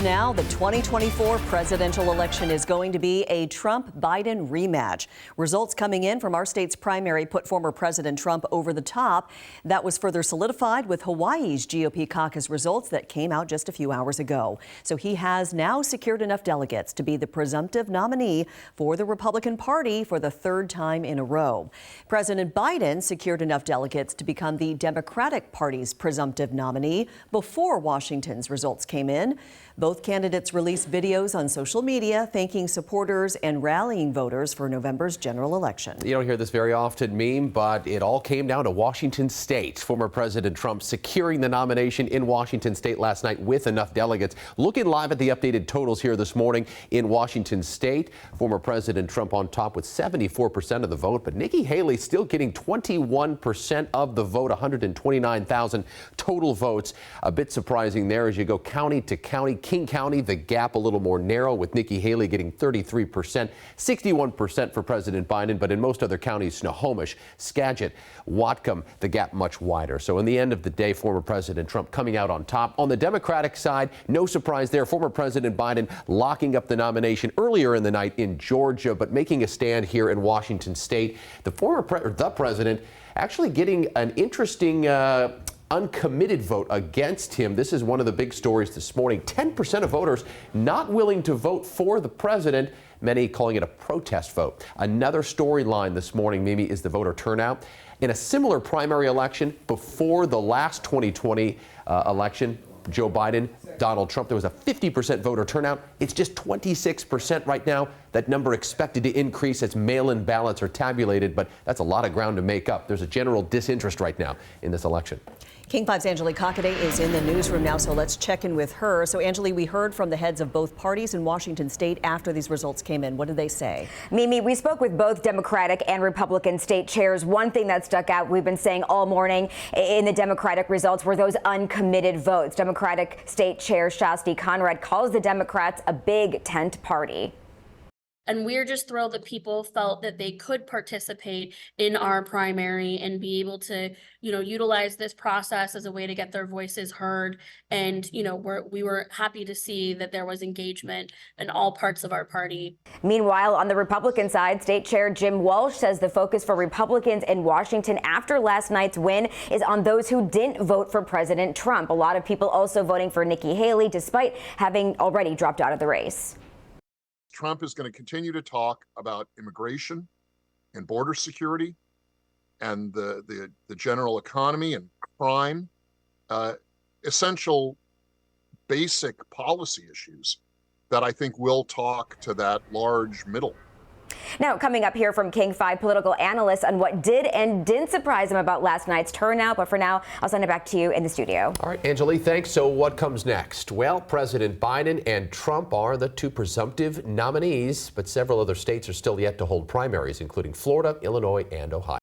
Now, the 2024 presidential election is going to be a Trump-Biden rematch. Results coming in from our state's primary put former President Trump over the top. That was further solidified with Hawaii's GOP caucus results that came out just a few hours ago. So he has now secured enough delegates to be the presumptive nominee for the Republican Party for the third time in a row. President Biden secured enough delegates to become the Democratic Party's presumptive nominee before Washington's results came in. Both candidates released videos on social media thanking supporters and rallying voters for November's general election. You don't hear this very often, Meme, but it all came down to Washington State. Former President Trump securing the nomination in Washington State last night with enough delegates. Looking live at the updated totals here this morning in Washington State. Former President Trump on top with 74% of the vote, but Nikki Haley still getting 21% of the vote, 129,000 total votes. A bit surprising there as you go county to county. King County, the gap a little more narrow with Nikki Haley getting 33%, 61% for President Biden, but in most other counties, Snohomish, Skagit, Whatcom, the gap much wider. So in the end of the day, former President Trump coming out on top. On the Democratic side, no surprise there, former President Biden locking up the nomination earlier in the night in Georgia, but making a stand here in Washington State. The president actually getting an interesting uncommitted vote against him. This is one of the big stories this morning. 10% of voters not willing to vote for the president, many calling it a protest vote. Another storyline this morning, Mimi, is the voter turnout. In a similar primary election before the last 2020 election, Joe Biden, Donald Trump, there was a 50% voter turnout. It's just 26% right now. That number expected to increase as mail-in ballots are tabulated, but that's a lot of ground to make up. There's a general disinterest right now in this election. King 5's Angelique Hockaday is in the newsroom now, so let's check in with her. So, Angelique, we heard from the heads of both parties in Washington State after these results came in. What did they say? Mimi, we spoke with both Democratic and Republican state chairs. One thing that stuck out, we've been saying all morning in the Democratic results, were those uncommitted votes. Democratic State Chair Shasti Conrad calls the Democrats a big tent party. And we're just thrilled that people felt that they could participate in our primary and be able to, utilize this process as a way to get their voices heard. And, we were happy to see that there was engagement in all parts of our party. Meanwhile, on the Republican side, State Chair Jim Walsh says the focus for Republicans in Washington after last night's win is on those who didn't vote for President Trump. A lot of people also voting for Nikki Haley, despite having already dropped out of the race. Trump is going to continue to talk about immigration and border security and the general economy and crime, essential basic policy issues that I think will talk to that large middle. Now, coming up here from King 5 political analyst on what did and didn't surprise him about last night's turnout. But for now, I'll send it back to you in the studio. All right, Angelique, thanks. So what comes next? Well, President Biden and Trump are the two presumptive nominees, but several other states are still yet to hold primaries, including Florida, Illinois, and Ohio.